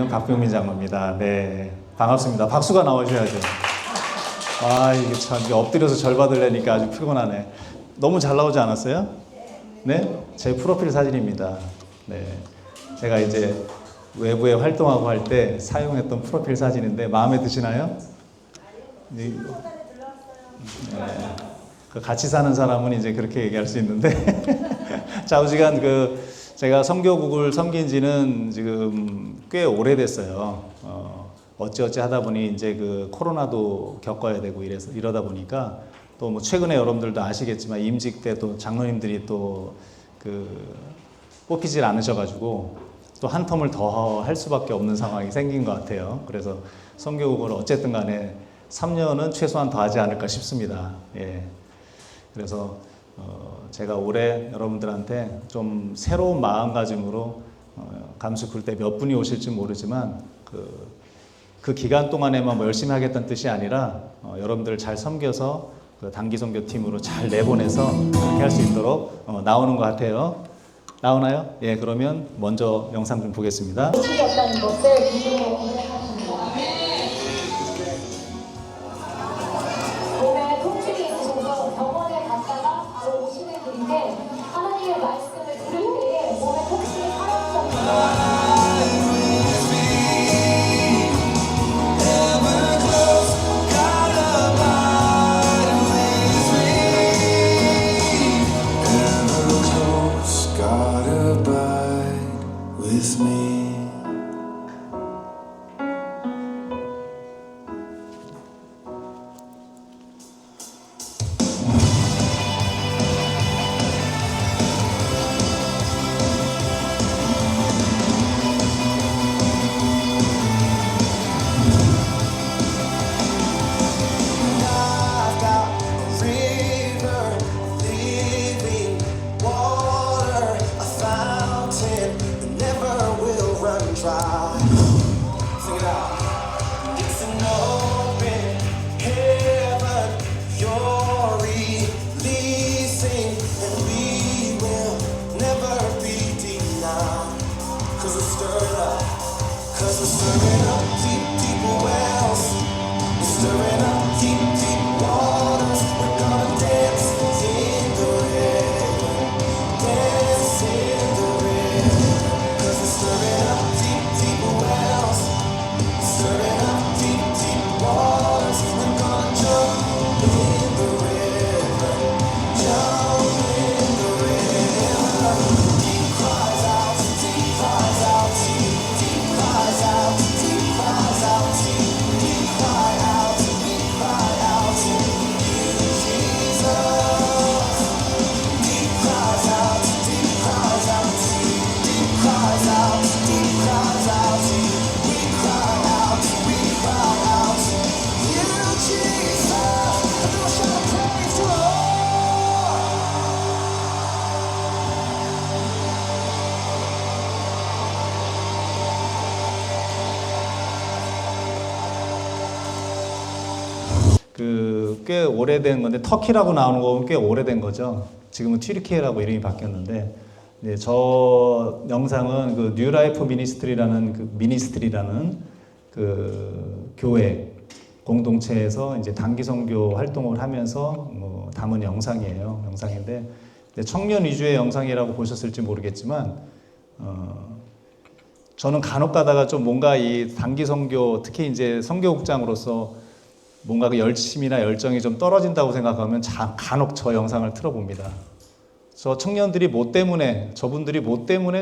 박병민 장로입니다. 네, 반갑습니다. 박수가 나오셔야죠. 아, 이게 참 엎드려서 절 받으려니까 아주 피곤하네. 너무 잘 나오지 않았어요? 네, 제 프로필 사진입니다. 네, 제가 이제 외부에 활동하고 할 때 사용했던 프로필 사진인데 마음에 드시나요? 네. 그 같이 사는 사람은 이제 그렇게 얘기할 수 있는데 좌우지간 제가 선교국을 섬긴 지는 지금 꽤 오래됐어요. 어찌어찌 하다 보니 이제 코로나도 겪어야 되고 이러다 보니까 또 뭐 최근에 여러분들도 아시겠지만 임직 때 또 장로님들이 또 뽑히질 않으셔가지고 또 한 텀을 더 할 수밖에 없는 상황이 생긴 것 같아요. 그래서 선교국을 어쨌든 간에 3년은 최소한 더 하지 않을까 싶습니다. 예. 그래서 제가 올해 여러분들한테 좀 새로운 마음가짐으로 감수 굴 때 몇 분이 오실지 모르지만 그 기간 동안에만 뭐 열심히 하겠다는 뜻이 아니라 여러분들을 잘 섬겨서 단기 선교팀으로 잘 내보내서 그렇게 할 수 있도록 나오는 것 같아요. 나오나요? 예, 그러면 먼저 영상 좀 보겠습니다. 없다는 것을 믿음으로 고백하십니다. 몸에 통증이 있으셔서 병원에 갔다가 바로 오시는 길인데 하나님의 말씀을 들을 때에 몸에 통증이 사라지셨습니다. With me. Cause we're stirring up deep, deep wells. We're stirring up deep, deep waters. We're gonna dance in the river. Dance in the river. Cause we're stirring up deep, deep wells. We're stirring up deep, deep waters. We're gonna jump in the river. Jump in the river. Deep cries out, deep cries out, deep cries out, deep cries out, deep cry out, deep cry out to you, Jesus. Deep cries out, deep cries out, deep cries out, deep cries out, we cry out to you, Jesus. Everyone shout a praise to the Lord. 꽤 오래된 건데 터키라고 나오는 거 보면 꽤 오래된 거죠. 지금은 튀르키예라고 이름이 바뀌었는데 이제 저 영상은 뉴라이프 미니스트리라는 교회 공동체에서 이제 단기 선교 활동을 하면서 담은 영상인데 청년 위주의 영상이라고 보셨을지 모르겠지만 저는 간혹 가다가 좀 뭔가 이 단기 선교 특히 이제 선교국장으로서 뭔가 그 열심이나 열정이 좀 떨어진다고 생각하면 간혹 저 영상을 틀어봅니다. 저분들이 뭐 때문에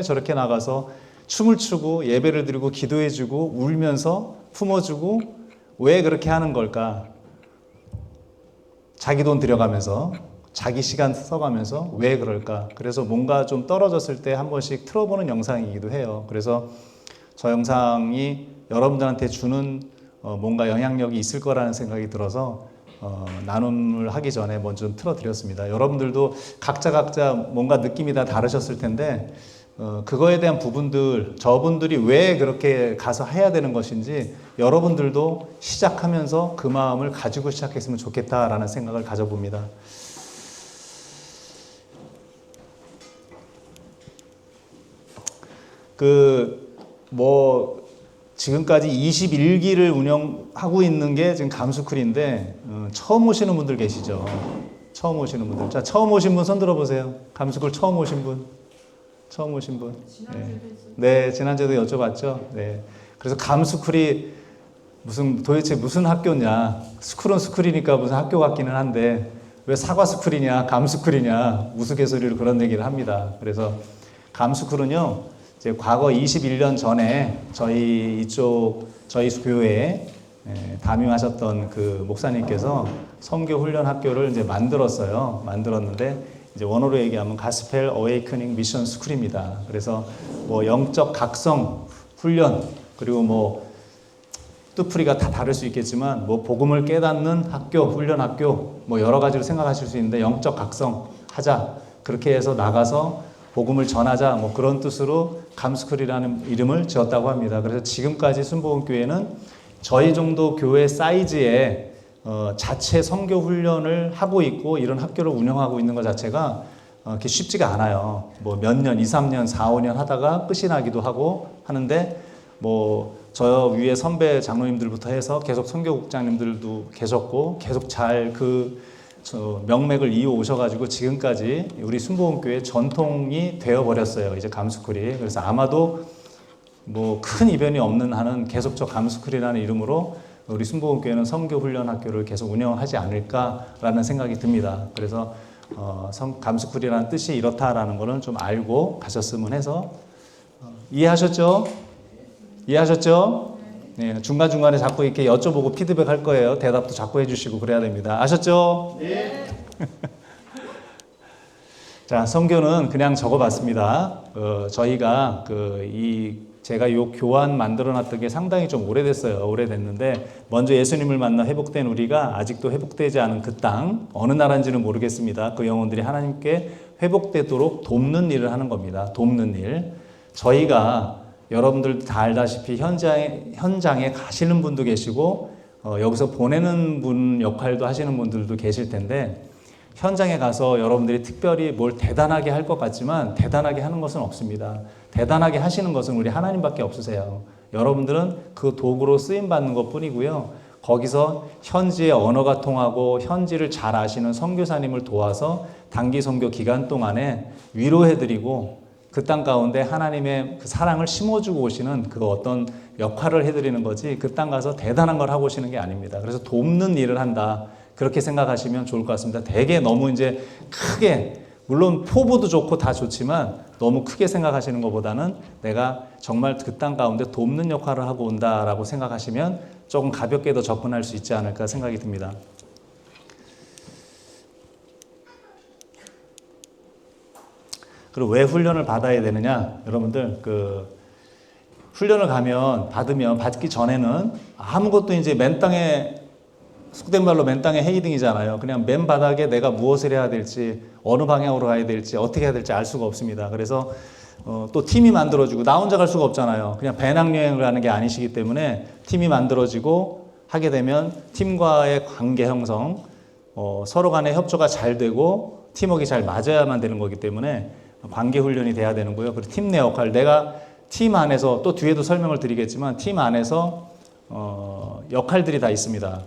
저렇게 나가서 춤을 추고 예배를 드리고 기도해주고 울면서 품어주고 왜 그렇게 하는 걸까? 자기 돈 들여가면서 자기 시간 써가면서 왜 그럴까? 그래서 뭔가 좀 떨어졌을 때 한 번씩 틀어보는 영상이기도 해요. 그래서 저 영상이 여러분들한테 주는 뭔가 영향력이 있을 거라는 생각이 들어서 나눔을 하기 전에 먼저 틀어드렸습니다. 여러분들도 각자 뭔가 느낌이 다 다르셨을 텐데 그거에 대한 부분들, 저분들이 왜 그렇게 가서 해야 되는 것인지 여러분들도 시작하면서 그 마음을 가지고 시작했으면 좋겠다라는 생각을 가져봅니다. 지금까지 21기를 운영하고 있는 게 지금 감스쿨인데 처음 오시는 분들 계시죠? 처음 오시는 분들. 자, 처음 오신 분 손 들어보세요. 감스쿨 처음 오신 분. 처음 오신 분. 네, 지난주에도 여쭤봤죠. 네. 그래서 감스쿨이 도대체 무슨 학교냐? 스쿨은 스쿨이니까 무슨 학교 같기는 한데 왜 사과 스쿨이냐, 감스쿨이냐 우스갯소리로 그런 얘기를 합니다. 그래서 감스쿨은요, 이제 과거 21년 전에 저희 교회에 담임하셨던 그 목사님께서 선교 훈련 학교를 이제 만들었는데 이제 원어로 얘기하면 가스펠 어웨이커닝 미션 스쿨입니다. 그래서 뭐 영적 각성 훈련 그리고 뭐 뜻풀이가 다 다를 수 있겠지만 뭐 복음을 깨닫는 학교, 훈련 학교 뭐 여러 가지로 생각하실 수 있는데 영적 각성 하자 그렇게 해서 나가서 복음을 전하자 뭐 그런 뜻으로 감스쿨이라는 이름을 지었다고 합니다. 그래서 지금까지 순복음교회는 저희 정도 교회 사이즈의 자체 선교 훈련을 하고 있고 이런 학교를 운영하고 있는 것 자체가 그렇게 쉽지가 않아요. 뭐 몇 년, 2, 3년, 4, 5년 하다가 끝이 나기도 하고 하는데 뭐 저 위에 선배 장로님들부터 해서 계속 선교국장님들도 계셨고 계속 잘 명맥을 이어 오셔가지고 지금까지 우리 순복음교회 전통이 되어버렸어요. 이제 감스쿨이. 그래서 아마도 뭐 큰 이변이 없는 한은 계속 저 감스쿨이라는 이름으로 우리 순복음교회는 선교훈련 학교를 계속 운영하지 않을까라는 생각이 듭니다. 그래서 감스쿨이라는 뜻이 이렇다라는 거는 좀 알고 가셨으면 해서 이해하셨죠? 이해하셨죠? 네, 중간중간에 자꾸 이렇게 여쭤보고 피드백 할 거예요. 대답도 자꾸 해주시고 그래야 됩니다. 아셨죠? 네. 자, 선교는 그냥 적어봤습니다. 저희가 제가 요 교환 만들어놨던 게 상당히 좀 오래됐어요. 오래됐는데 먼저 예수님을 만나 회복된 우리가 아직도 회복되지 않은 그 땅 어느 나라인지는 모르겠습니다. 그 영혼들이 하나님께 회복되도록 돕는 일을 하는 겁니다. 돕는 일. 저희가 여러분들 다 알다시피 현장에 가시는 분도 계시고 여기서 보내는 분 역할도 하시는 분들도 계실 텐데 현장에 가서 여러분들이 특별히 뭘 대단하게 할 것 같지만 대단하게 하는 것은 없습니다. 대단하게 하시는 것은 우리 하나님밖에 없으세요. 여러분들은 그 도구로 쓰임받는 것뿐이고요. 거기서 현지의 언어가 통하고 현지를 잘 아시는 선교사님을 도와서 단기 선교 기간 동안에 위로해드리고 그 땅 가운데 하나님의 그 사랑을 심어주고 오시는 그 어떤 역할을 해드리는 거지 그 땅 가서 대단한 걸 하고 오시는 게 아닙니다. 그래서 돕는 일을 한다. 그렇게 생각하시면 좋을 것 같습니다. 되게 너무 이제 크게 물론 포부도 좋고 다 좋지만 너무 크게 생각하시는 것보다는 내가 정말 그 땅 가운데 돕는 역할을 하고 온다라고 생각하시면 조금 가볍게 더 접근할 수 있지 않을까 생각이 듭니다. 그리고 왜 훈련을 받아야 되느냐? 여러분들 훈련을 받기 전에는 아무것도 이제 맨 땅에 속된 말로 맨 땅에 헤이딩이잖아요. 그냥 맨 바닥에 내가 무엇을 해야 될지 어느 방향으로 가야 될지 어떻게 해야 될지 알 수가 없습니다. 그래서 또 팀이 만들어지고 나 혼자 갈 수가 없잖아요. 그냥 배낭여행을 하는 게 아니시기 때문에 팀이 만들어지고 하게 되면 팀과의 관계 형성, 서로 간의 협조가 잘 되고 팀워크가 잘 맞아야만 되는 거기 때문에 관계 훈련이 돼야 되는 거예요. 그리고 팀 내 역할, 내가 팀 안에서 또 뒤에도 설명을 드리겠지만 팀 안에서 역할들이 다 있습니다.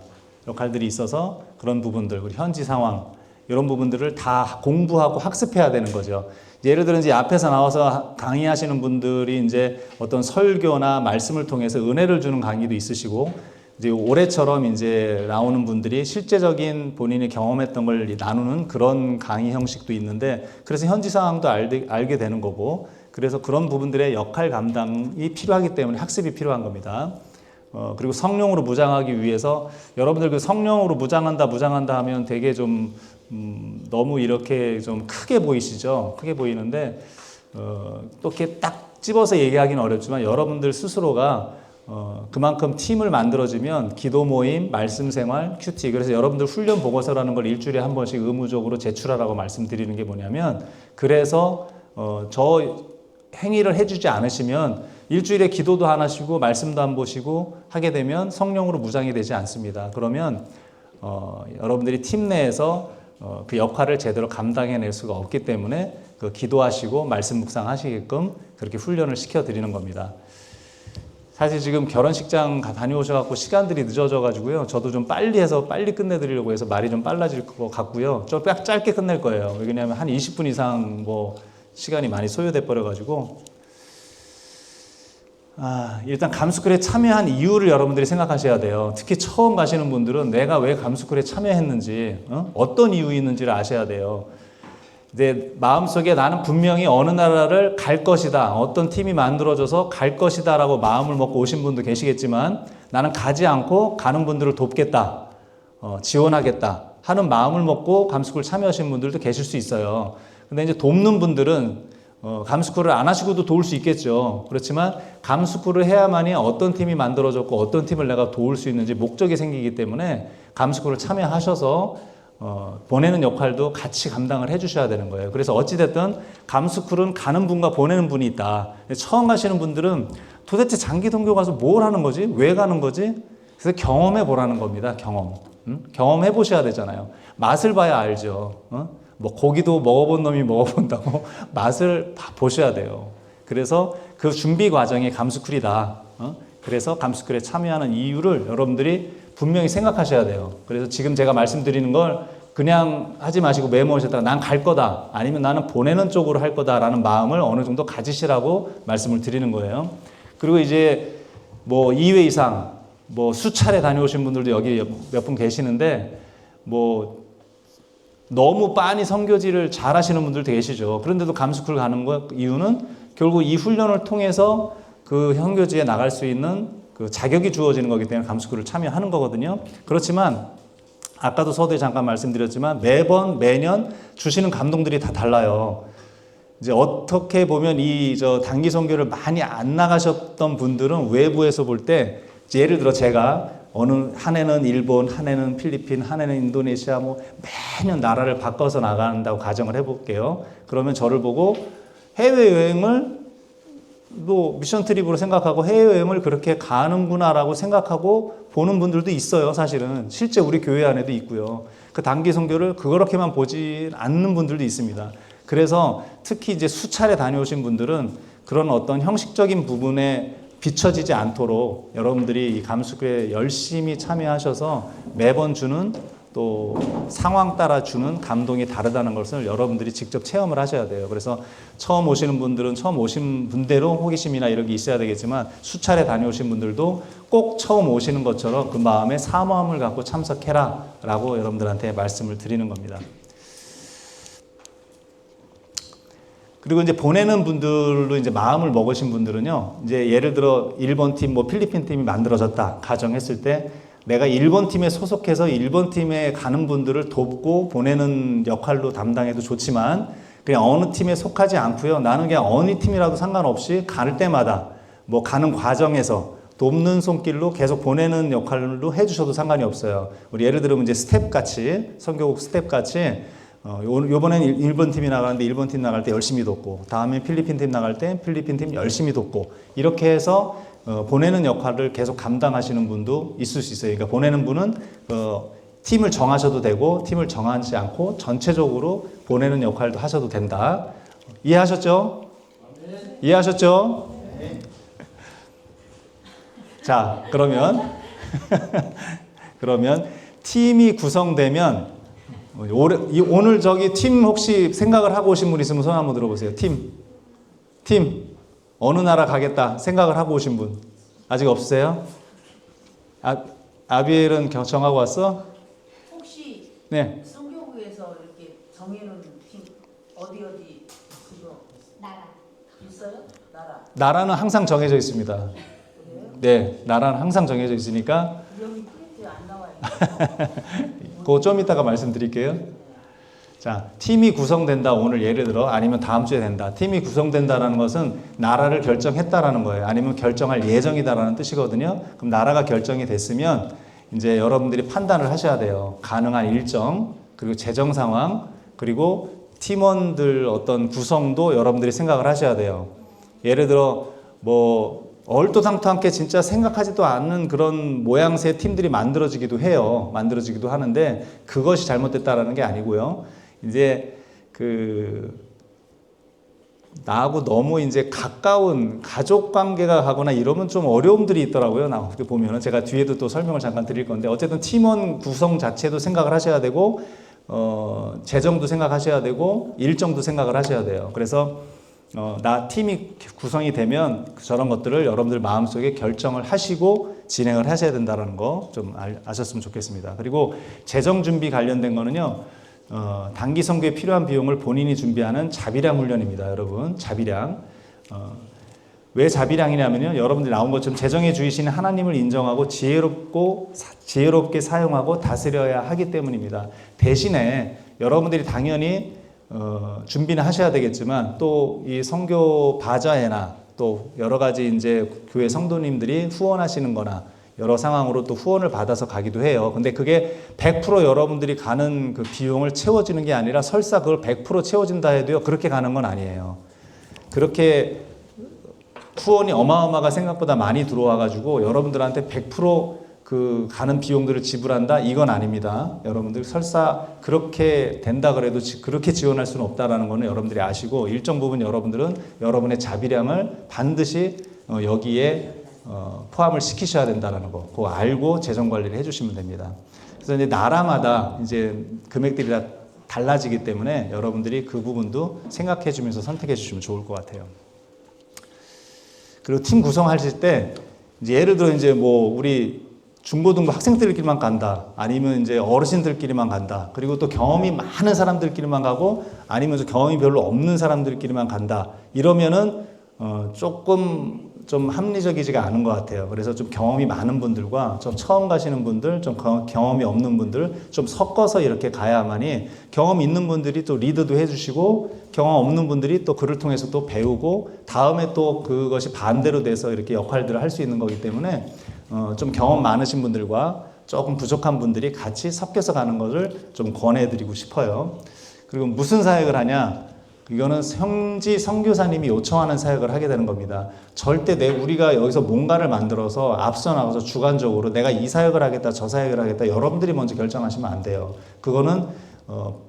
역할들이 있어서 그런 부분들, 우리 현지 상황 이런 부분들을 다 공부하고 학습해야 되는 거죠. 예를 들어 이제 앞에서 나와서 강의하시는 분들이 이제 어떤 설교나 말씀을 통해서 은혜를 주는 강의도 있으시고 이제 올해처럼 이제 나오는 분들이 실제적인 본인이 경험했던 걸 나누는 그런 강의 형식도 있는데 그래서 현지 상황도 알게 되는 거고 그래서 그런 부분들의 역할 감당이 필요하기 때문에 학습이 필요한 겁니다. 그리고 성령으로 무장하기 위해서 여러분들 그 성령으로 무장한다 하면 되게 좀 너무 이렇게 좀 크게 보이시죠? 크게 보이는데 또 이렇게 딱 집어서 얘기하기는 어렵지만 여러분들 스스로가 그만큼 팀을 만들어지면 기도 모임, 말씀 생활, 큐티 그래서 여러분들 훈련 보고서라는 걸 일주일에 한 번씩 의무적으로 제출하라고 말씀드리는 게 뭐냐면 그래서 저 행위를 해주지 않으시면 일주일에 기도도 안 하시고 말씀도 안 보시고 하게 되면 성령으로 무장이 되지 않습니다. 그러면 여러분들이 팀 내에서 그 역할을 제대로 감당해낼 수가 없기 때문에 그 기도하시고 말씀 묵상하시게끔 그렇게 훈련을 시켜드리는 겁니다. 사실 지금 결혼식장 다녀오셔갖고 시간들이 늦어져가지고요. 저도 좀 빨리 해서 빨리 끝내드리려고 해서 말이 좀 빨라질 것 같고요. 좀 짧게 끝낼 거예요. 왜냐하면 한 20분 이상 뭐 시간이 많이 소요돼 버려가지고. 일단 감스쿨에 참여한 이유를 여러분들이 생각하셔야 돼요. 특히 처음 가시는 분들은 내가 왜 감스쿨에 참여했는지, 어떤 이유 있는지를 아셔야 돼요. 내 마음속에 나는 분명히 어느 나라를 갈 것이다. 어떤 팀이 만들어져서 갈 것이다 라고 마음을 먹고 오신 분도 계시겠지만 나는 가지 않고 가는 분들을 돕겠다. 지원하겠다. 하는 마음을 먹고 감스쿨 참여하시는 분들도 계실 수 있어요. 근데 이제 돕는 분들은 감스쿨을 안 하시고도 도울 수 있겠죠. 그렇지만 감스쿨을 해야만이 어떤 팀이 만들어졌고 어떤 팀을 내가 도울 수 있는지 목적이 생기기 때문에 감스쿨을 참여하셔서 보내는 역할도 같이 감당을 해주셔야 되는 거예요. 그래서 어찌됐든 감스쿨은 가는 분과 보내는 분이 있다. 처음 가시는 분들은 도대체 장기 동교 가서 뭘 하는 거지? 왜 가는 거지? 그래서 경험해 보라는 겁니다. 경험해 보셔야 되잖아요. 맛을 봐야 알죠. 뭐 고기도 먹어본 놈이 먹어본다고 맛을 다 보셔야 돼요. 그래서 그 준비 과정이 감스쿨이다. 그래서 감스쿨에 참여하는 이유를 여러분들이 분명히 생각하셔야 돼요. 그래서 지금 제가 말씀드리는 걸 그냥 하지 마시고 메모하셨다가 난 갈 거다 아니면 나는 보내는 쪽으로 할 거다라는 마음을 어느 정도 가지시라고 말씀을 드리는 거예요. 그리고 이제 뭐 2회 이상 뭐 수차례 다녀오신 분들도 여기 몇 분 계시는데 뭐 너무 빤히 선교지를 잘 하시는 분들도 계시죠. 그런데도 감스쿨 가는 거 이유는 결국 이 훈련을 통해서 그 선교지에 나갈 수 있는 그 자격이 주어지는 거기 때문에 감스쿨을 참여하는 거거든요. 그렇지만 아까도 서두에 잠깐 말씀드렸지만 매년 주시는 감동들이 다 달라요. 이제 어떻게 보면 단기 선교를 많이 안 나가셨던 분들은 외부에서 볼 때 예를 들어 제가 어느 한 해는 일본, 한 해는 필리핀, 한 해는 인도네시아 뭐 매년 나라를 바꿔서 나간다고 가정을 해볼게요. 그러면 저를 보고 해외여행을 또 미션 트립으로 생각하고 해외여행을 그렇게 가는구나라고 생각하고 보는 분들도 있어요. 사실은 실제 우리 교회 안에도 있고요. 그 단기 선교를 그렇게만 보지 않는 분들도 있습니다. 그래서 특히 이제 수차례 다녀오신 분들은 그런 어떤 형식적인 부분에 비춰지지 않도록 여러분들이 이 감스쿨에 열심히 참여하셔서 매번 주는 또 상황 따라 주는 감동이 다르다는 것을 여러분들이 직접 체험을 하셔야 돼요. 그래서 처음 오시는 분들은 처음 오신 분대로 호기심이나 이런 게 있어야 되겠지만 수차례 다녀오신 분들도 꼭 처음 오시는 것처럼 그 마음에 사모함을 갖고 참석해라 라고 여러분들한테 말씀을 드리는 겁니다. 그리고 이제 보내는 분들로 이제 마음을 먹으신 분들은요, 이제 예를 들어 일본 팀, 뭐 필리핀 팀이 만들어졌다 가정했을 때 내가 일본 팀에 소속해서 일본 팀에 가는 분들을 돕고 보내는 역할로 담당해도 좋지만 그냥 어느 팀에 속하지 않고요. 나는 그냥 어느 팀이라도 상관없이 갈 때마다 뭐 가는 과정에서 돕는 손길로 계속 보내는 역할로 해주셔도 상관이 없어요. 우리 예를 들면 이제 스텝 같이 선교국 스텝 같이 요번엔 일본 팀이 나가는데 일본 팀 나갈 때 열심히 돕고 다음에 필리핀 팀 나갈 때 필리핀 팀 열심히 돕고 이렇게 해서 보내는 역할을 계속 감당하시는 분도 있을 수 있어요. 그러니까 보내는 분은 팀을 정하셔도 되고 팀을 정하지 않고 전체적으로 보내는 역할도 하셔도 된다. 이해하셨죠? 이해하셨죠? 자, 그러면 팀이 구성되면 오늘 저기 팀 혹시 생각을 하고 오신 분 있으면 손 한번 들어보세요. 팀 어느 나라 가겠다 생각을 하고 오신 분 아직 없으세요? 아비엘은 정하고 왔어? 혹시 네. 성교구에서 이렇게 정해놓은 팀 어디 그거 나라. 있어요? 나라. 나라는 항상 정해져 있습니다. 그래요? 네, 나라는 항상 정해져 있으니까 여기 프린트에 안 나와요. 그거 좀 이따가 말씀드릴게요. 자, 팀이 구성된다. 오늘 예를 들어 아니면 다음 주에 된다. 팀이 구성된다라는 것은 나라를 결정했다라는 거예요. 아니면 결정할 예정이다라는 뜻이거든요. 그럼 나라가 결정이 됐으면 이제 여러분들이 판단을 하셔야 돼요. 가능한 일정, 그리고 재정 상황, 그리고 팀원들 어떤 구성도 여러분들이 생각을 하셔야 돼요. 예를 들어 뭐 얼토당토않게 진짜 생각하지도 않는 그런 모양새 팀들이 만들어지기도 해요. 만들어지기도 하는데 그것이 잘못됐다라는 게 아니고요. 이제 나하고 너무 이제 가까운 가족 관계가 하거나 이러면 좀 어려움들이 있더라고요. 나 어떻게 보면은 제가 뒤에도 또 설명을 잠깐 드릴 건데 어쨌든 팀원 구성 자체도 생각을 하셔야 되고 재정도 생각하셔야 되고 일정도 생각을 하셔야 돼요. 그래서 나 팀이 구성이 되면 저런 것들을 여러분들 마음속에 결정을 하시고 진행을 하셔야 된다는 거 좀 아셨으면 좋겠습니다. 그리고 재정 준비 관련된 거는요. 단기 선교에 필요한 비용을 본인이 준비하는 자비량 훈련입니다. 여러분 자비량. 왜 자비량이냐면요. 여러분들이 나온 것처럼 재정의 주이신 하나님을 인정하고 지혜롭게 사용하고 다스려야 하기 때문입니다. 대신에 여러분들이 당연히 준비는 하셔야 되겠지만 또 이 선교 바자회나 또 여러 가지 이제 교회 성도님들이 후원하시는 거나 여러 상황으로 또 후원을 받아서 가기도 해요. 근데 그게 100% 여러분들이 가는 그 비용을 채워지는 게 아니라 설사 그걸 100% 채워진다 해도요. 그렇게 가는 건 아니에요. 그렇게 후원이 어마어마하게 생각보다 많이 들어와 가지고 여러분들한테 100% 그 가는 비용들을 지불한다 이건 아닙니다. 여러분들 설사 그렇게 된다 그래도 그렇게 지원할 수는 없다라는 거는 여러분들이 아시고 일정 부분 여러분들은 여러분의 자비량을 반드시 여기에 포함을 시키셔야 된다는 거 그거 알고 재정 관리를 해주시면 됩니다. 그래서 이제 나라마다 이제 금액들이 다 달라지기 때문에 여러분들이 그 부분도 생각해 주면서 선택해 주시면 좋을 것 같아요. 그리고 팀 구성하실 때 이제 예를 들어 이제 뭐 우리 중고등부 학생들끼리만 간다. 아니면 이제 어르신들끼리만 간다. 그리고 또 경험이 많은 사람들끼리만 가고 아니면 경험이 별로 없는 사람들끼리만 간다. 이러면은 조금 좀 합리적이지가 않은 것 같아요. 그래서 좀 경험이 많은 분들과 좀 처음 가시는 분들, 좀 경험이 없는 분들 좀 섞어서 이렇게 가야만이 경험 있는 분들이 또 리드도 해주시고 경험 없는 분들이 또 그를 통해서 또 배우고 다음에 또 그것이 반대로 돼서 이렇게 역할들을 할 수 있는 거기 때문에 좀 경험 많으신 분들과 조금 부족한 분들이 같이 섞여서 가는 것을 좀 권해드리고 싶어요. 그리고 무슨 사역을 하냐? 이거는 현지 선교사님이 요청하는 사역을 하게 되는 겁니다. 절대 우리가 여기서 뭔가를 만들어서 앞서 나가서 주관적으로 내가 이 사역을 하겠다, 저 사역을 하겠다 여러분들이 먼저 결정하시면 안 돼요. 그거는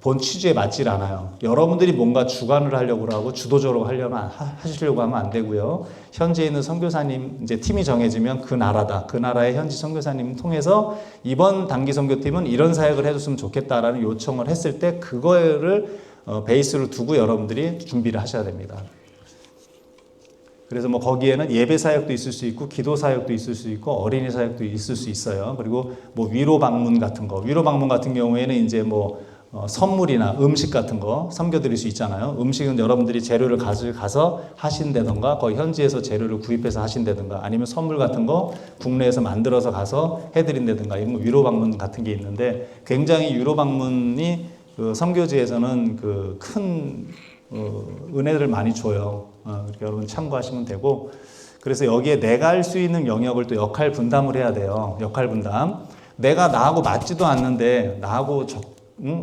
본 취지에 맞질 않아요. 여러분들이 뭔가 주관을 하려고 하고 주도적으로 하시려고 하면 안 되고요. 현지에 있는 선교사님 이제 팀이 정해지면 그 나라다. 그 나라의 현지 선교사님 통해서 이번 단기 선교팀은 이런 사역을 해줬으면 좋겠다라는 요청을 했을 때 그거를 베이스로 두고 여러분들이 준비를 하셔야 됩니다. 그래서 뭐 거기에는 예배 사역도 있을 수 있고 기도 사역도 있을 수 있고 어린이 사역도 있을 수 있어요. 그리고 뭐 위로 방문 같은 거, 위로 방문 같은 경우에는 이제 뭐 선물이나 음식 같은 거 섬겨드릴 수 있잖아요. 음식은 여러분들이 재료를 가서 하신다던가 거기 현지에서 재료를 구입해서 하신다던가 아니면 선물 같은 거 국내에서 만들어서 가서 해드린다던가 이런 위로 방문 같은 게 있는데 굉장히 위로 방문이 그 선교지에서는 그 큰 은혜를 많이 줘요. 그러니까 여러분 참고하시면 되고 그래서 여기에 내가 할 수 있는 영역을 또 역할 분담을 해야 돼요. 역할 분담. 내가 나하고 맞지도 않는데 나하고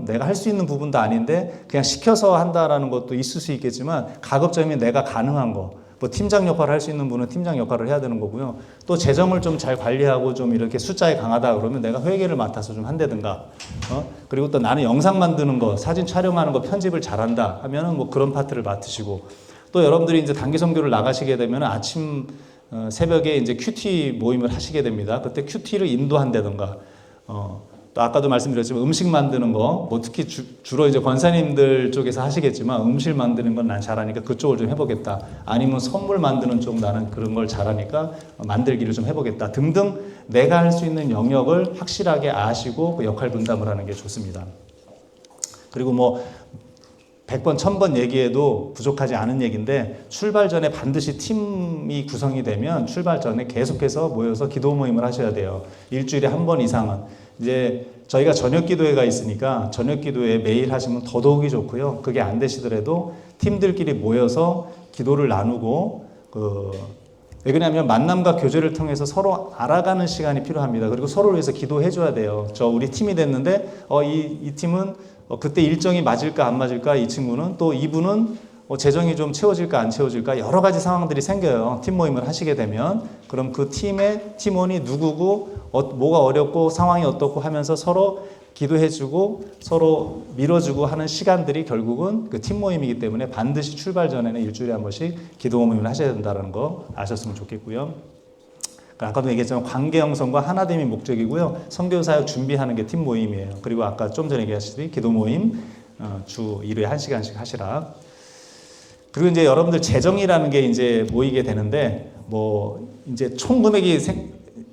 내가 할 수 있는 부분도 아닌데 그냥 시켜서 한다라는 것도 있을 수 있겠지만 가급적이면 내가 가능한 거 뭐 팀장 역할을 할 수 있는 분은 팀장 역할을 해야 되는 거고요. 또 재정을 좀 잘 관리하고 좀 이렇게 숫자에 강하다 그러면 내가 회계를 맡아서 좀 한다든가 그리고 또 나는 영상 만드는 거 사진 촬영하는 거 편집을 잘한다 하면은 뭐 그런 파트를 맡으시고 또 여러분들이 이제 단기 선교를 나가시게 되면 아침 새벽에 이제 큐티 모임을 하시게 됩니다. 그때 큐티를 인도한다든가 또 아까도 말씀드렸지만 음식 만드는 거, 뭐 특히 주로 이제 권사님들 쪽에서 하시겠지만 음식 만드는 건 난 잘하니까 그쪽을 좀 해보겠다. 아니면 선물 만드는 쪽 나는 그런 걸 잘하니까 만들기를 좀 해보겠다. 등등 내가 할 수 있는 영역을 확실하게 아시고 그 역할 분담을 하는 게 좋습니다. 그리고 뭐 100번, 1000번 얘기해도 부족하지 않은 얘기인데 출발 전에 반드시 팀이 구성이 되면 출발 전에 계속해서 모여서 기도 모임을 하셔야 돼요. 일주일에 한 번 이상은. 이제 저희가 저녁 기도회가 있으니까 저녁 기도회 매일 하시면 더더욱이 좋고요. 그게 안 되시더라도 팀들끼리 모여서 기도를 나누고 왜 그러냐면 만남과 교제를 통해서 서로 알아가는 시간이 필요합니다. 그리고 서로를 위해서 기도해 줘야 돼요. 우리 팀이 됐는데 이 팀은 그때 일정이 맞을까 안 맞을까 이 친구는 또 이분은 재정이 좀 채워질까 안 채워질까 여러 가지 상황들이 생겨요. 팀 모임을 하시게 되면 그럼 그 팀의 팀원이 누구고 뭐가 어렵고 상황이 어떻고 하면서 서로 기도해주고 서로 밀어주고 하는 시간들이 결국은 그 팀 모임이기 때문에 반드시 출발 전에는 일주일에 한 번씩 기도 모임을 하셔야 된다는 거 아셨으면 좋겠고요. 아까도 얘기했지만 관계 형성과 하나됨이 목적이고요. 선교 사역 준비하는 게 팀 모임이에요. 그리고 아까 좀 전에 얘기하셨듯이 기도 모임 주 1회에 1시간씩 하시라. 그리고 이제 여러분들 재정이라는 게 이제 모이게 되는데 뭐 이제 총 금액이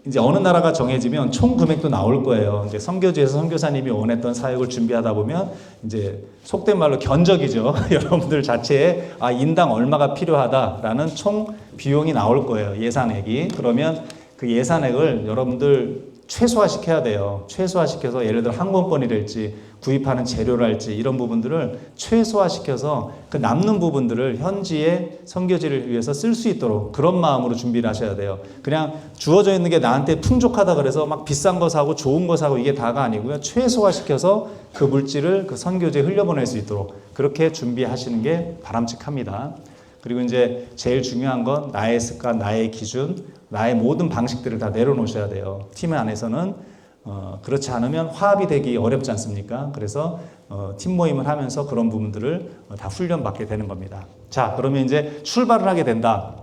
이제 어느 나라가 정해지면 총 금액도 나올 거예요. 이제 선교지에서 선교사님이 원했던 사역을 준비하다 보면 이제 속된 말로 견적이죠. 여러분들 자체에 인당 얼마가 필요하다라는 총 비용이 나올 거예요. 예산액이. 그러면 그 예산액을 여러분들 최소화시켜야 돼요. 최소화시켜서 예를 들어 항공권이랄지 구입하는 재료랄지 이런 부분들을 최소화시켜서 그 남는 부분들을 현지의 선교지를 위해서 쓸 수 있도록 그런 마음으로 준비를 하셔야 돼요. 그냥 주어져 있는 게 나한테 풍족하다 그래서 막 비싼 거 사고 좋은 거 사고 이게 다가 아니고요. 최소화시켜서 그 물질을 그 선교지에 흘려보낼 수 있도록 그렇게 준비하시는 게 바람직합니다. 그리고 이제 제일 중요한 건 나의 습관, 나의 기준, 나의 모든 방식들을 다 내려놓으셔야 돼요. 팀 안에서는 그렇지 않으면 화합이 되기 어렵지 않습니까? 그래서 팀 모임을 하면서 그런 부분들을 다 훈련받게 되는 겁니다. 자, 그러면 이제 출발을 하게 된다.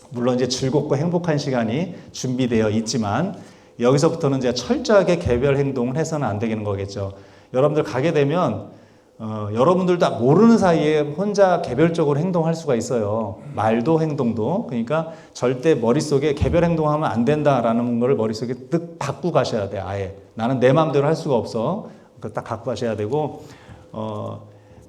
물론 이제 즐겁고 행복한 시간이 준비되어 있지만 여기서부터는 이제 철저하게 개별 행동을 해서는 안 되는 거겠죠. 여러분들 가게 되면 여러분들도 모르는 사이에 혼자 개별적으로 행동할 수가 있어요. 말도 행동도. 그러니까 절대 머릿속에 개별 행동하면 안 된다라는 걸 머릿속에 뜩 갖고 가셔야 돼요. 아예. 나는 내 마음대로 할 수가 없어. 그걸 딱 갖고 가셔야 되고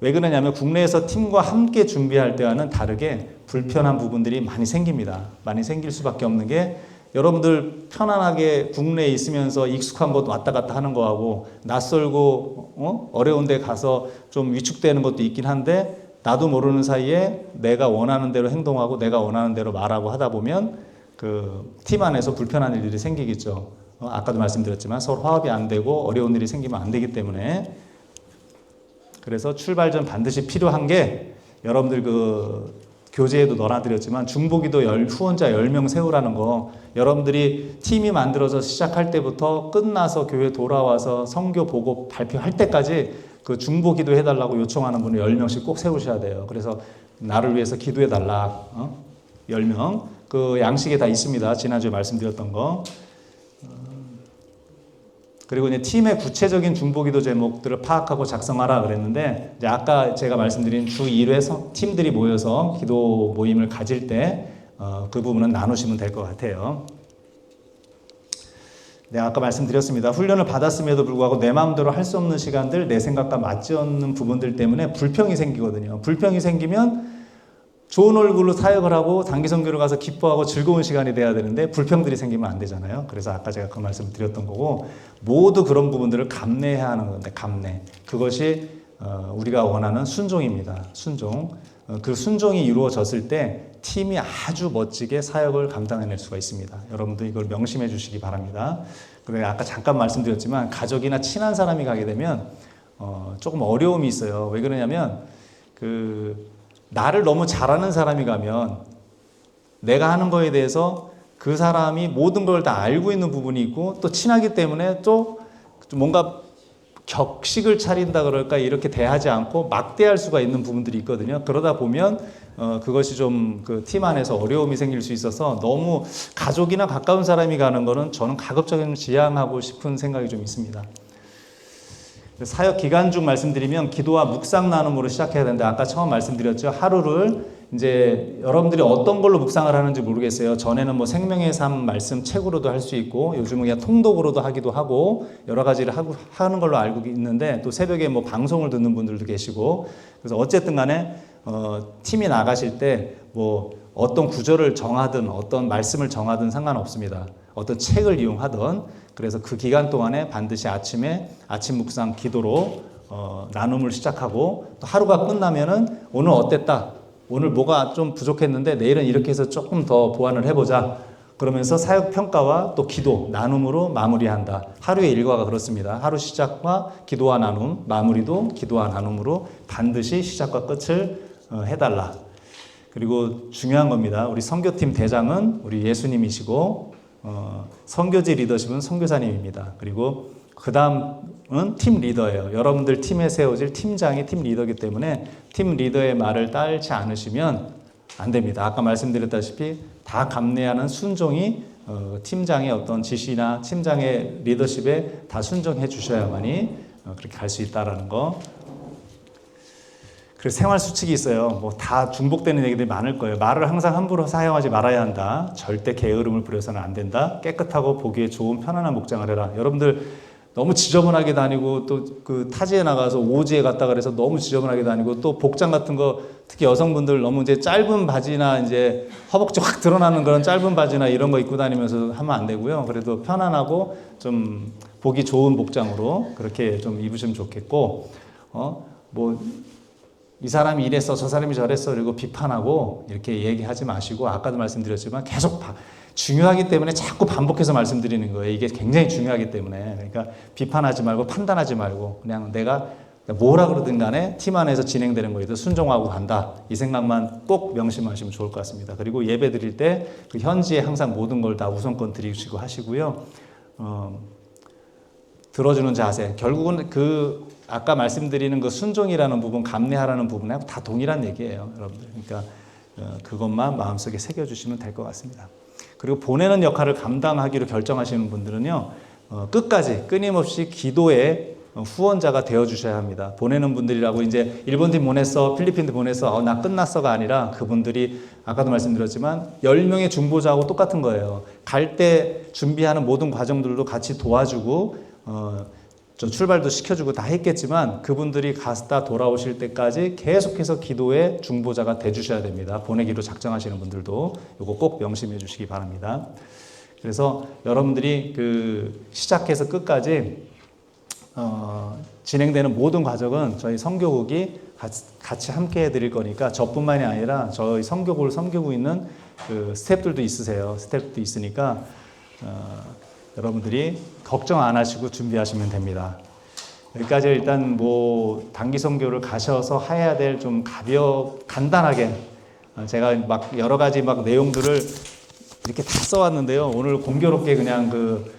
왜 그러냐면 국내에서 팀과 함께 준비할 때와는 다르게 불편한 부분들이 많이 생깁니다. 많이 생길 수밖에 없는 게 여러분들 편안하게 국내에 있으면서 익숙한 곳 왔다 갔다 하는 거하고 낯설고 어려운 데 가서 좀 위축되는 것도 있긴 한데 나도 모르는 사이에 내가 원하는 대로 행동하고 내가 원하는 대로 말하고 하다 보면 그 팀 안에서 불편한 일들이 생기겠죠. 아까도 말씀드렸지만 서로 화합이 안 되고 어려운 일이 생기면 안 되기 때문에 그래서 출발 전 반드시 필요한 게 여러분들 그 교재에도 넣어드렸지만 중보기도 후원자 10명 세우라는 거 여러분들이 팀이 만들어서 시작할 때부터 끝나서 교회 돌아와서 선교 보고 발표할 때까지 그 중보기도 해달라고 요청하는 분을 10명씩 꼭 세우셔야 돼요. 그래서 나를 위해서 기도해달라 10명 그 양식에 다 있습니다. 지난주에 말씀드렸던 거. 그리고 이제 팀의 구체적인 중보기도 제목들을 파악하고 작성하라 그랬는데 이제 아까 제가 말씀드린 주 1회 팀들이 모여서 기도 모임을 가질 때 그 부분은 나누시면 될 것 같아요. 네, 아까 말씀드렸습니다. 훈련을 받았음에도 불구하고 내 마음대로 할 수 없는 시간들, 내 생각과 맞지 않는 부분들 때문에 불평이 생기거든요. 불평이 생기면 좋은 얼굴로 사역을 하고 단기 선교를 가서 기뻐하고 즐거운 시간이 돼야 되는데 불평들이 생기면 안 되잖아요. 그래서 아까 제가 그 말씀을 드렸던 거고 모두 그런 부분들을 감내해야 하는 건데 감내. 그것이 우리가 원하는 순종입니다. 순종. 그 순종이 이루어졌을 때 팀이 아주 멋지게 사역을 감당해낼 수가 있습니다. 여러분도 이걸 명심해 주시기 바랍니다. 그리고 아까 잠깐 말씀드렸지만 가족이나 친한 사람이 가게 되면 조금 어려움이 있어요. 왜 그러냐면 나를 너무 잘하는 사람이 가면 내가 하는 거에 대해서 그 사람이 모든 걸 다 알고 있는 부분이 있고 또 친하기 때문에 또 뭔가 격식을 차린다 그럴까 이렇게 대하지 않고 막대할 수가 있는 부분들이 있거든요. 그러다 보면 그것이 좀 그 팀 안에서 어려움이 생길 수 있어서 너무 가족이나 가까운 사람이 가는 거는 저는 가급적이면 지양하고 싶은 생각이 좀 있습니다. 사역 기간 중 말씀드리면 기도와 묵상 나눔으로 시작해야 되는데 아까 처음 말씀드렸죠. 하루를 이제 여러분들이 어떤 걸로 묵상을 하는지 모르겠어요. 전에는 뭐 생명의 삶 말씀 책으로도 할 수 있고 요즘은 그냥 통독으로도 하기도 하고 여러 가지를 하는 걸로 알고 있는데 또 새벽에 뭐 방송을 듣는 분들도 계시고 그래서 어쨌든 간에 팀이 나가실 때 뭐 어떤 구절을 정하든 어떤 말씀을 정하든 상관없습니다. 어떤 책을 이용하든 그래서 그 기간 동안에 반드시 아침에 아침 묵상 기도로 나눔을 시작하고 또 하루가 끝나면은 오늘 어땠다? 오늘 뭐가 좀 부족했는데 내일은 이렇게 해서 조금 더 보완을 해보자. 그러면서 사역 평가와 또 기도, 나눔으로 마무리한다. 하루의 일과가 그렇습니다. 하루 시작과 기도와 나눔, 마무리도 기도와 나눔으로 반드시 시작과 끝을 해달라. 그리고 중요한 겁니다. 우리 선교팀 대장은 우리 예수님이시고 선교지 리더십은 선교사님입니다. 그리고 그 다음은 팀 리더예요. 여러분들 팀에 세워질 팀장이 팀 리더이기 때문에 팀 리더의 말을 따르지 않으시면 안 됩니다. 아까 말씀드렸다시피 다 감내하는 순종이 팀장의 어떤 지시나 팀장의 리더십에 다 순종해 주셔야만이 그렇게 갈 수 있다라는 거. 그리고 생활 수칙이 있어요. 뭐 다 중복되는 얘기들이 많을 거예요. 말을 항상 함부로 사용하지 말아야 한다. 절대 게으름을 부려서는 안 된다. 깨끗하고 보기에 좋은 편안한 목장을 해라. 여러분들 너무 지저분하게 다니고 또 그 타지에 나가서 오지에 갔다 그래서 너무 지저분하게 다니고 또 복장 같은 거 특히 여성분들 너무 이제 짧은 바지나 이제 허벅지 확 드러나는 그런 짧은 바지나 이런 거 입고 다니면서 하면 안 되고요. 그래도 편안하고 좀 보기 좋은 복장으로 그렇게 좀 입으시면 좋겠고, 뭐 이 사람이 이랬어, 저 사람이 저랬어, 그리고 비판하고 이렇게 얘기하지 마시고, 아까도 말씀드렸지만 계속 중요하기 때문에 자꾸 반복해서 말씀드리는 거예요. 이게 굉장히 중요하기 때문에. 그러니까 비판하지 말고 판단하지 말고 그냥 내가 뭐라 그러든 간에 팀 안에서 진행되는 거에도 순종하고 간다. 이 생각만 꼭 명심하시면 좋을 것 같습니다. 그리고 예배 드릴 때 그 현지에 항상 모든 걸 다 우선권 드리시고 하시고요. 들어주는 자세. 결국은 그 아까 말씀드리는 그 순종이라는 부분, 감내하라는 부분하고 다 동일한 얘기예요, 여러분들. 그러니까 그것만 마음속에 새겨주시면 될 것 같습니다. 그리고 보내는 역할을 감당하기로 결정하시는 분들은요, 끝까지 끊임없이 기도의 후원자가 되어주셔야 합니다. 보내는 분들이라고 이제 일본 팀 보냈어, 필리핀 팀 보냈어, 나 끝났어가 아니라 그분들이 아까도 말씀드렸지만 10명의 중보자하고 똑같은 거예요. 갈 때 준비하는 모든 과정들도 같이 도와주고 저 출발도 시켜주고 다 했겠지만 그분들이 갔다 돌아오실 때까지 계속해서 기도의 중보자가 돼주셔야 됩니다. 보내기로 작정하시는 분들도 이거 꼭 명심해 주시기 바랍니다. 그래서 여러분들이 그 시작해서 끝까지 진행되는 모든 과정은 저희 선교국이 같이 함께 해드릴 거니까 저뿐만이 아니라 저희 선교국을 섬기고 있는 그 스태프들도 있으세요. 스태프도 있으니까 여러분들이 걱정 안 하시고 준비하시면 됩니다. 여기까지 일단 뭐 단기 선교를 가셔서 해야 될 좀 간단하게 제가 막 여러 가지 막 내용들을 이렇게 다 써왔는데요. 오늘 공교롭게 그냥 그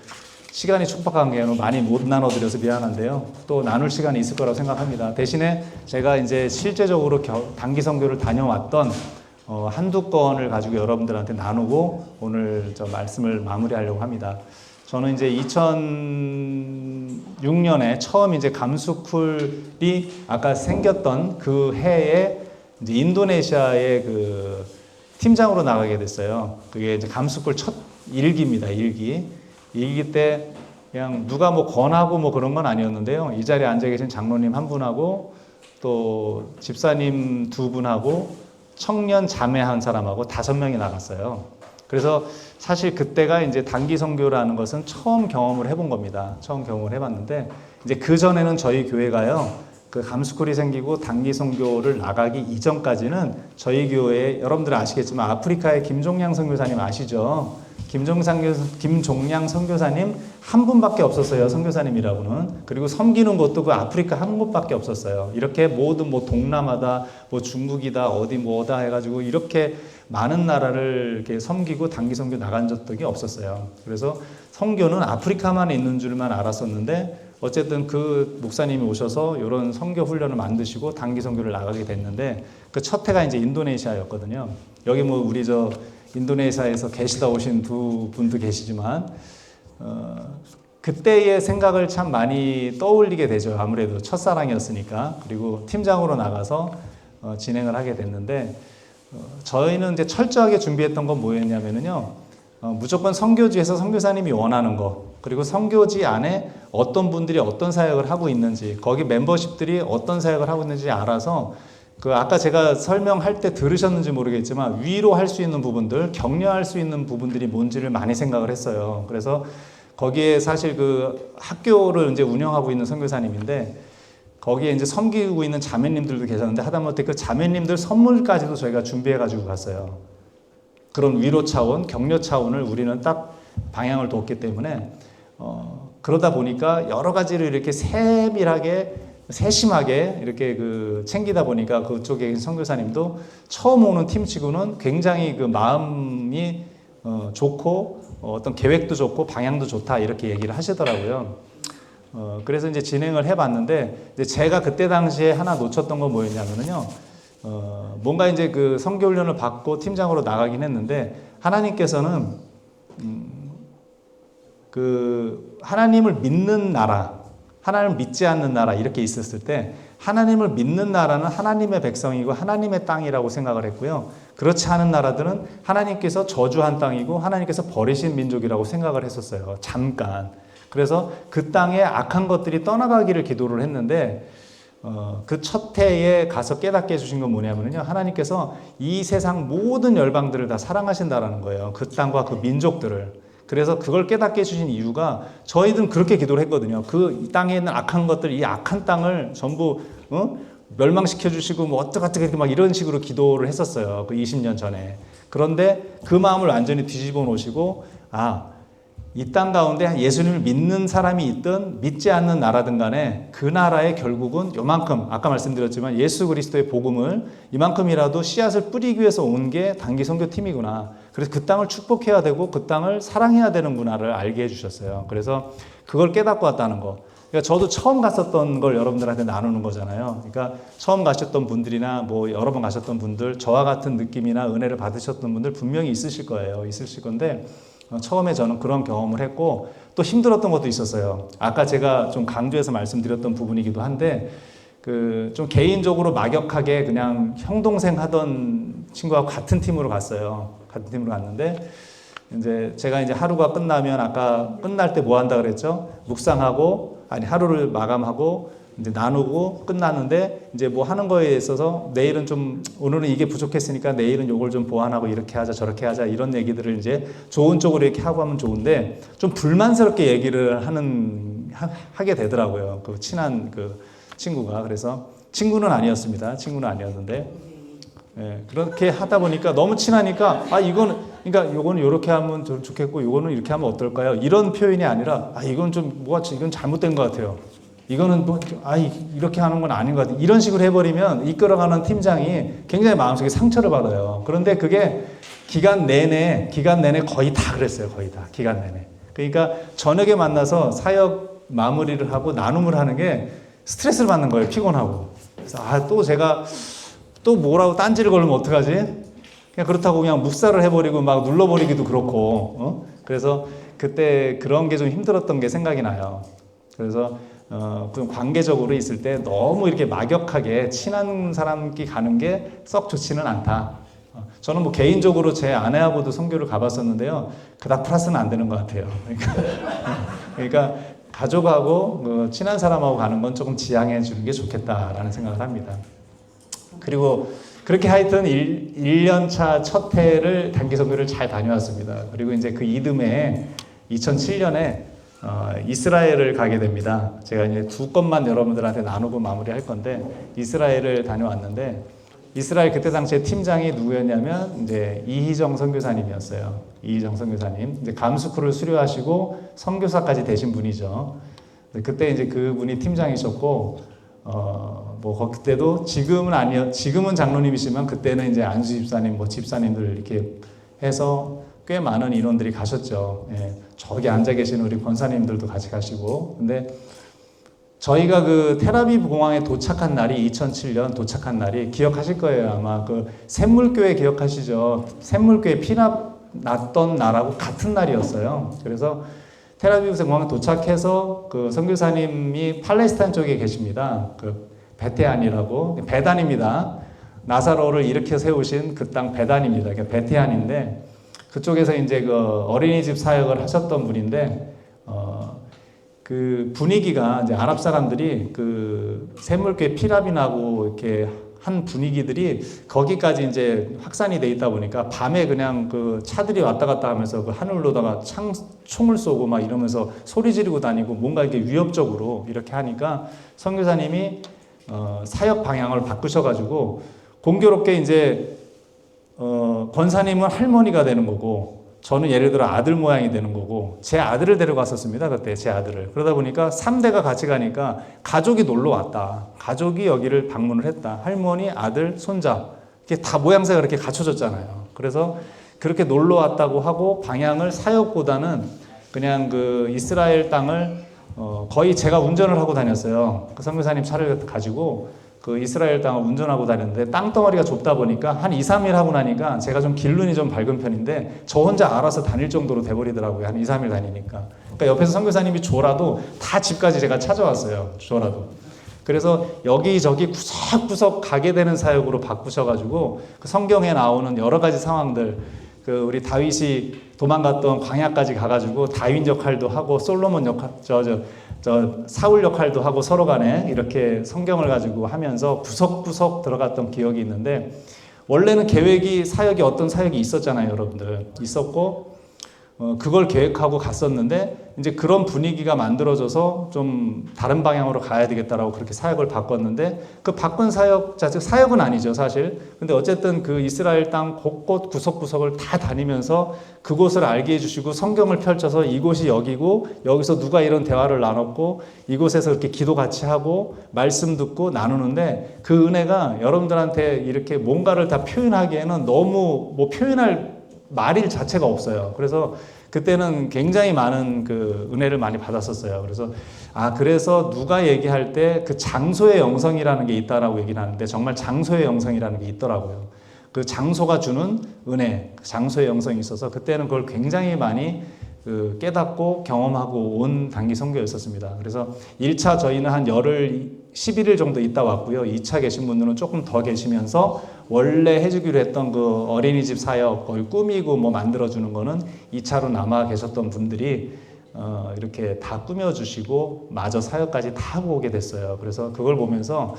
시간이 촉박한 게 많이 못 나눠드려서 미안한데요. 또 나눌 시간이 있을 거라고 생각합니다. 대신에 제가 이제 실제적으로 단기 선교를 다녀왔던 한두 건을 가지고 여러분들한테 나누고 오늘 저 말씀을 마무리하려고 합니다. 저는 이제 2006년에 처음 이제 감스쿨이 아까 생겼던 그 해에 이제 인도네시아의 그 팀장으로 나가게 됐어요. 그게 이제 감스쿨 첫 일기입니다. 일기 때 그냥 누가 뭐 권하고 뭐 그런 건 아니었는데요. 이 자리에 앉아 계신 장로님 한 분하고 또 집사님 두 분하고 청년 자매 한 사람하고 5명이 나갔어요. 그래서 사실 그때가 이제 단기 선교라는 것은 처음 경험을 해본 겁니다. 처음 경험을 해봤는데 이제 그 전에는 저희 교회가요, 그 감스쿨이 생기고 단기 선교를 나가기 이전까지는 저희 교회에 여러분들 아시겠지만 아프리카의 김종량 선교사님 아시죠? 김종량 선교사님 한 분밖에 없었어요. 선교사님이라고는. 그리고 섬기는 곳도 그 아프리카 한 곳밖에 없었어요. 이렇게 모든 뭐 동남아다, 뭐 중국이다, 어디 뭐다 해가지고 이렇게 많은 나라를 이렇게 섬기고 단기 선교 나간 적이 없었어요. 그래서 선교는 아프리카만 있는 줄만 알았었는데 어쨌든 그 목사님이 오셔서 이런 선교 훈련을 만드시고 단기 선교를 나가게 됐는데 그 첫 해가 이제 인도네시아였거든요. 여기 뭐 우리 저 인도네시아에서 계시다 오신 두 분도 계시지만 그때의 생각을 참 많이 떠올리게 되죠. 아무래도 첫사랑이었으니까. 그리고 팀장으로 나가서 진행을 하게 됐는데 저희는 이제 철저하게 준비했던 건 뭐였냐면요. 무조건 선교지에서 선교사님이 원하는 거, 그리고 선교지 안에 어떤 분들이 어떤 사역을 하고 있는지, 거기 멤버십들이 어떤 사역을 하고 있는지 알아서 그 아까 제가 설명할 때 들으셨는지 모르겠지만 위로할 수 있는 부분들, 격려할 수 있는 부분들이 뭔지를 많이 생각을 했어요. 그래서 거기에 사실 그 학교를 이제 운영하고 있는 선교사님인데 거기에 이제 섬기고 있는 자매님들도 계셨는데 하다못해 그 자매님들 선물까지도 저희가 준비해 가지고 갔어요. 그런 위로 차원, 격려 차원을 우리는 딱 방향을 뒀기 때문에 그러다 보니까 여러 가지를 이렇게 세심하게 이렇게 그 챙기다 보니까 그쪽에 계신 선교사님도 처음 오는 팀치고는 굉장히 그 마음이 좋고 어떤 계획도 좋고 방향도 좋다 이렇게 얘기를 하시더라고요. 그래서 이제 진행을 해봤는데 이제 제가 그때 당시에 하나 놓쳤던 건 뭐였냐면요. 뭔가 이제 그 선교훈련을 받고 팀장으로 나가긴 했는데 하나님께서는 그 하나님을 믿는 나라, 하나님을 믿지 않는 나라 이렇게 있었을 때 하나님을 믿는 나라는 하나님의 백성이고 하나님의 땅이라고 생각을 했고요. 그렇지 않은 나라들은 하나님께서 저주한 땅이고 하나님께서 버리신 민족이라고 생각을 했었어요. 잠깐. 그래서 그 땅에 악한 것들이 떠나가기를 기도를 했는데 그 첫 해에 가서 깨닫게 해주신 건 뭐냐면요. 하나님께서 이 세상 모든 열방들을 다 사랑하신다라는 거예요. 그 땅과 그 민족들을. 그래서 그걸 깨닫게 해주신 이유가 저희들은 그렇게 기도를 했거든요. 그 땅에 있는 악한 것들, 이 악한 땅을 전부 멸망시켜 주시고 뭐 어떻게 막 이런 식으로 기도를 했었어요. 그 20년 전에. 그런데 그 마음을 완전히 뒤집어 놓으시고 이 땅 가운데 예수님을 믿는 사람이 있든 믿지 않는 나라든 간에 그 나라에 결국은 요만큼 아까 말씀드렸지만 예수 그리스도의 복음을 이만큼이라도 씨앗을 뿌리기 위해서 온 게 단기 선교팀이구나. 그래서 그 땅을 축복해야 되고 그 땅을 사랑해야 되는구나를 알게 해주셨어요. 그래서 그걸 깨닫고 왔다는 거. 그러니까 저도 처음 갔었던 걸 여러분들한테 나누는 거잖아요. 그러니까 처음 가셨던 분들이나 뭐 여러 번 가셨던 분들, 저와 같은 느낌이나 은혜를 받으셨던 분들 분명히 있으실 거예요. 있으실 건데 처음에 저는 그런 경험을 했고 또 힘들었던 것도 있었어요. 아까 제가 좀 강조해서 말씀드렸던 부분이기도 한데 그 좀 개인적으로 막역하게 그냥 형 동생 하던 친구하고 같은 팀으로 갔어요. 같은 팀으로 갔는데 이제 제가 이제 하루가 끝나면 아까 끝날 때 뭐 한다 그랬죠? 묵상하고 하루를 마감하고 이제 나누고 끝났는데 이제 뭐 하는 거에 있어서 내일은 좀 오늘은 이게 부족했으니까 내일은 요걸 좀 보완하고 이렇게 하자 저렇게 하자 이런 얘기들을 이제 좋은 쪽으로 이렇게 하고 하면 좋은데 좀 불만스럽게 얘기를 하게 되더라고요. 그 친한 그 친구가. 그래서 친구는 아니었습니다. 친구는 아니었는데 그렇게 하다 보니까 너무 친하니까 이거는 그러니까 요거는 이렇게 하면 좀 좋겠고 요거는 이렇게 하면 어떨까요? 이런 표현이 아니라 이건 좀 이건 잘못된 것 같아요. 이거는 뭐 이렇게 하는 건 아닌 것 같아요. 이런 식으로 해버리면 이끌어가는 팀장이 굉장히 마음속에 상처를 받아요. 그런데 그게 기간 내내 거의 다 그랬어요. 거의 다 기간 내내. 그러니까 저녁에 만나서 사역 마무리를 하고 나눔을 하는 게 스트레스를 받는 거예요. 피곤하고. 그래서 또 제가 또 뭐라고 딴지를 걸면 어떡하지? 그냥 그렇다고 그냥 묵살을 해버리고 막 눌러버리기도 그렇고. 그래서 그때 그런 게 좀 힘들었던 게 생각이 나요. 그래서 그 관계적으로 있을 때 너무 이렇게 막역하게 친한 사람끼리 가는 게 썩 좋지는 않다. 저는 뭐 개인적으로 제 아내하고도 선교를 가봤었는데요. 그닥 플러스는 안 되는 것 같아요. 그러니까 가족하고 친한 사람하고 가는 건 조금 지양해 주는 게 좋겠다라는 생각을 합니다. 그리고 그렇게 하여튼 1년차 첫 해를 단기 선교를 잘 다녀왔습니다. 그리고 이제 그 이듬해 2007년에 이스라엘을 가게 됩니다. 제가 이제 두 건만 여러분들한테 나누고 마무리할 건데 이스라엘을 다녀왔는데 이스라엘 그때 당시에 팀장이 누구였냐면 이제 이희정 선교사님이었어요. 이희정 선교사님. 이제 감수크를 수료하시고 선교사까지 되신 분이죠. 그때 이제 그분이 팀장이셨고 뭐 그때도 지금은 장로님이시지만 그때는 이제 안수 집사님, 뭐 집사님들 이렇게 해서 꽤 많은 인원들이 가셨죠. 저기 앉아 계신 우리 권사님들도 같이 가시고. 근데 저희가 그 텔아비브 공항에 도착한 날이 2007년 도착한 날이 기억하실 거예요. 아마 그 샘물교회 기억하시죠? 샘물교회 피납 났던 날하고 같은 날이었어요. 그래서 텔아비브 공항에 도착해서 그 선교사님이 팔레스타인 쪽에 계십니다. 그 베테안이라고 베단입니다. 나사로를 일으켜 세우신 그 땅 베단입니다. 베테안인데 그쪽에서 이제 그 어린이집 사역을 하셨던 분인데 그 분위기가 이제 아랍 사람들이 그 샘물교회 피랍이 나고 이렇게 한 분위기들이 거기까지 이제 확산이 돼 있다 보니까 밤에 그냥 그 차들이 왔다 갔다 하면서 그 하늘로다가 총을 쏘고 막 이러면서 소리 지르고 다니고 뭔가 이렇게 위협적으로 이렇게 하니까 선교사님이 사역 방향을 바꾸셔가지고 공교롭게 이제 권사님은 할머니가 되는 거고 저는 예를 들어 아들 모양이 되는 거고 제 아들을 데려갔었습니다. 그때 제 아들을. 그러다 보니까 3대가 같이 가니까 가족이 놀러 왔다. 가족이 여기를 방문을 했다. 할머니, 아들, 손자. 이게 다 모양새가 이렇게 갖춰졌잖아요. 그래서 그렇게 놀러 왔다고 하고 방향을 사역보다는 그냥 그 이스라엘 땅을 거의 제가 운전을 하고 다녔어요. 그 선교사님 차를 가지고 그 이스라엘 땅을 운전하고 다녔는데 땅덩어리가 좁다 보니까 한 2, 3일 하고 나니까 제가 좀 길눈이 좀 밝은 편인데 저 혼자 알아서 다닐 정도로 돼버리더라고요. 한 2, 3일 다니니까. 그러니까 옆에서 선교사님이 줘라도 다 집까지 제가 찾아왔어요. 줘라도. 그래서 여기저기 구석구석 가게 되는 사역으로 바꾸셔가지고 그 성경에 나오는 여러 가지 상황들, 그 우리 다윗이 도망갔던 광야까지 가가지고 다윗 역할도 하고 솔로몬 역할, 사울 역할도 하고 서로 간에 이렇게 성경을 가지고 하면서 구석구석 들어갔던 기억이 있는데, 원래는 계획이 사역이 어떤 사역이 있었잖아요, 여러분들. 있었고 그걸 계획하고 갔었는데 이제 그런 분위기가 만들어져서 좀 다른 방향으로 가야 되겠다라고 그렇게 사역을 바꿨는데, 그 바꾼 사역 자체 사역은 아니죠 사실. 근데 어쨌든 그 이스라엘 땅 곳곳 구석구석을 다 다니면서 그곳을 알게 해주시고 성경을 펼쳐서 이곳이 여기고 여기서 누가 이런 대화를 나눴고 이곳에서 이렇게 기도 같이 하고 말씀 듣고 나누는데, 그 은혜가 여러분들한테 이렇게 뭔가를 다 표현하기에는 너무 뭐 표현할 말일 자체가 없어요. 그래서 그때는 굉장히 많은 그 은혜를 많이 받았었어요. 그래서 누가 얘기할 때 그 장소의 영성이라는 게 있다라고 얘기를 하는데, 정말 장소의 영성이라는 게 있더라고요. 그 장소가 주는 은혜, 장소의 영성이 있어서 그때는 그걸 굉장히 많이 깨닫고 경험하고 온 단기 선교였었습니다. 그래서 1차 저희는 한 열흘 11일 정도 있다 왔고요. 2차 계신 분들은 조금 더 계시면서 원래 해주기로 했던 그 어린이집 사역, 그걸 꾸미고 뭐 만들어주는 거는 2차로 남아 계셨던 분들이 이렇게 다 꾸며주시고 마저 사역까지 다 하고 오게 됐어요. 그래서 그걸 보면서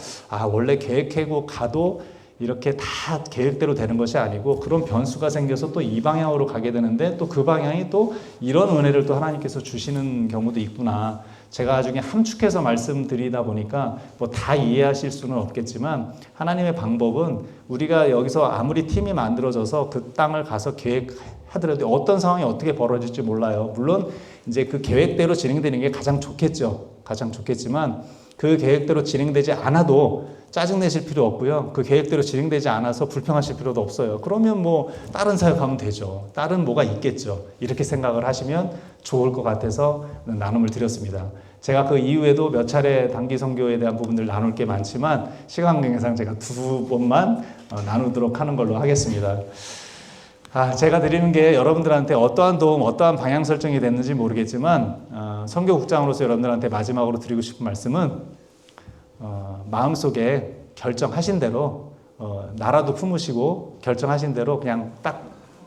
원래 계획하고 가도 이렇게 다 계획대로 되는 것이 아니고 그런 변수가 생겨서 또 이 방향으로 가게 되는데, 또 그 방향이 또 이런 은혜를 또 하나님께서 주시는 경우도 있구나. 제가 나중에 함축해서 말씀드리다 보니까 뭐 다 이해하실 수는 없겠지만, 하나님의 방법은 우리가 여기서 아무리 팀이 만들어져서 그 땅을 가서 계획하더라도 어떤 상황이 어떻게 벌어질지 몰라요. 물론 이제 그 계획대로 진행되는 게 가장 좋겠죠. 가장 좋겠지만 그 계획대로 진행되지 않아도 짜증내실 필요 없고요. 그 계획대로 진행되지 않아서 불평하실 필요도 없어요. 그러면 뭐 다른 사역하면 되죠. 다른 뭐가 있겠죠. 이렇게 생각을 하시면 좋을 것 같아서 나눔을 드렸습니다. 제가 그 이후에도 몇 차례 단기 선교에 대한 부분들 나눌 게 많지만 시간 관계상 제가 2번만 나누도록 하는 걸로 하겠습니다. 제가 드리는 게 여러분들한테 어떠한 도움, 어떠한 방향 설정이 됐는지 모르겠지만 선교국장으로서 여러분들한테 마지막으로 드리고 싶은 말씀은 마음속에 결정하신 대로 나라도 품으시고 결정하신 대로 그냥 딱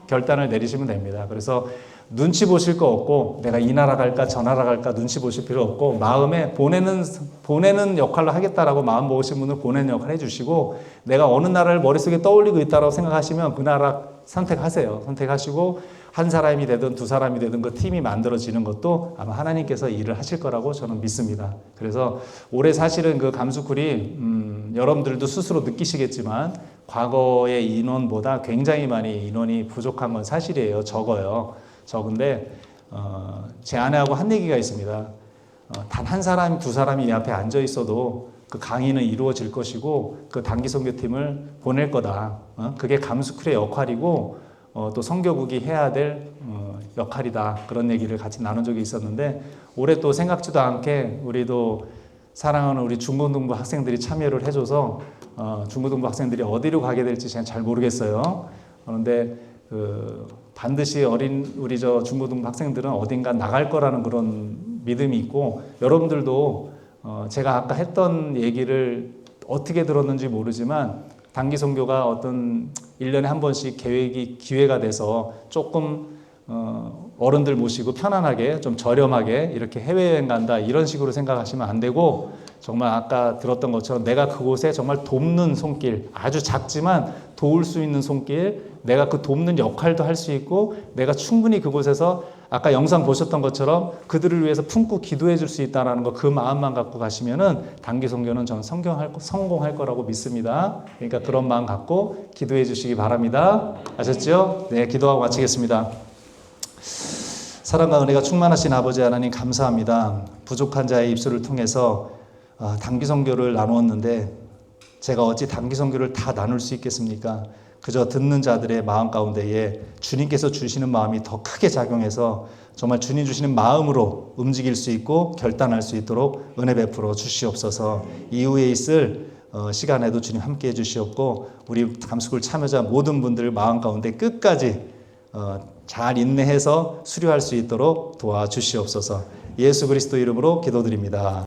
결단을 내리시면 됩니다. 그래서 눈치 보실 거 없고 내가 이 나라 갈까 저 나라 갈까 눈치 보실 필요 없고, 마음에 보내는 역할로 하겠다라고 마음 먹으신 분은 보내는 역할 해주시고, 내가 어느 나라를 머릿속에 떠올리고 있다고 생각하시면 그 나라 선택하세요. 선택하시고 한 사람이 되든 두 사람이 되든 그 팀이 만들어지는 것도 아마 하나님께서 일을 하실 거라고 저는 믿습니다. 그래서 올해 사실은 그 감수쿨이 여러분들도 스스로 느끼시겠지만 과거의 인원보다 굉장히 많이 인원이 부족한 건 사실이에요. 적은데 제 아내하고 한 얘기가 있습니다. 단 한 사람, 두 사람이 이 앞에 앉아 있어도 그 강의는 이루어질 것이고 그 단기 선교팀을 보낼 거다. 그게 감수쿨의 역할이고 또 선교국이 해야 될 역할이다. 그런 얘기를 같이 나눈 적이 있었는데, 올해 또 생각지도 않게 우리도 사랑하는 우리 중고등부 학생들이 참여를 해줘서 중고등부 학생들이 어디로 가게 될지 제가 잘 모르겠어요. 그런데 반드시 우리 중고등부 학생들은 어딘가 나갈 거라는 그런 믿음이 있고, 여러분들도 제가 아까 했던 얘기를 어떻게 들었는지 모르지만 단기 선교가 어떤 1년에 한 번씩 기회가 돼서 조금 어른들 모시고 편안하게 좀 저렴하게 이렇게 해외여행 간다 이런 식으로 생각하시면 안 되고, 정말 아까 들었던 것처럼 내가 그곳에 정말 돕는 손길, 아주 작지만 도울 수 있는 손길, 내가 그 돕는 역할도 할 수 있고 내가 충분히 그곳에서 아까 영상 보셨던 것처럼 그들을 위해서 품고 기도해 줄 수 있다는 거, 그 마음만 갖고 가시면은 단기 선교는 저는 성공할 거라고 믿습니다. 그러니까 그런 마음 갖고 기도해 주시기 바랍니다. 아셨죠? 네, 기도하고 마치겠습니다. 사랑과 은혜가 충만하신 아버지 하나님 감사합니다. 부족한 자의 입술을 통해서 단기 선교를 나누었는데 제가 어찌 단기 선교를 다 나눌 수 있겠습니까? 그저 듣는 자들의 마음 가운데에 주님께서 주시는 마음이 더 크게 작용해서 정말 주님 주시는 마음으로 움직일 수 있고 결단할 수 있도록 은혜 베풀어 주시옵소서. 이후에 있을 시간에도 주님 함께해 주시옵고 우리 담수굴 참여자 모든 분들 마음 가운데 끝까지 잘 인내해서 수료할 수 있도록 도와주시옵소서. 예수 그리스도 이름으로 기도드립니다.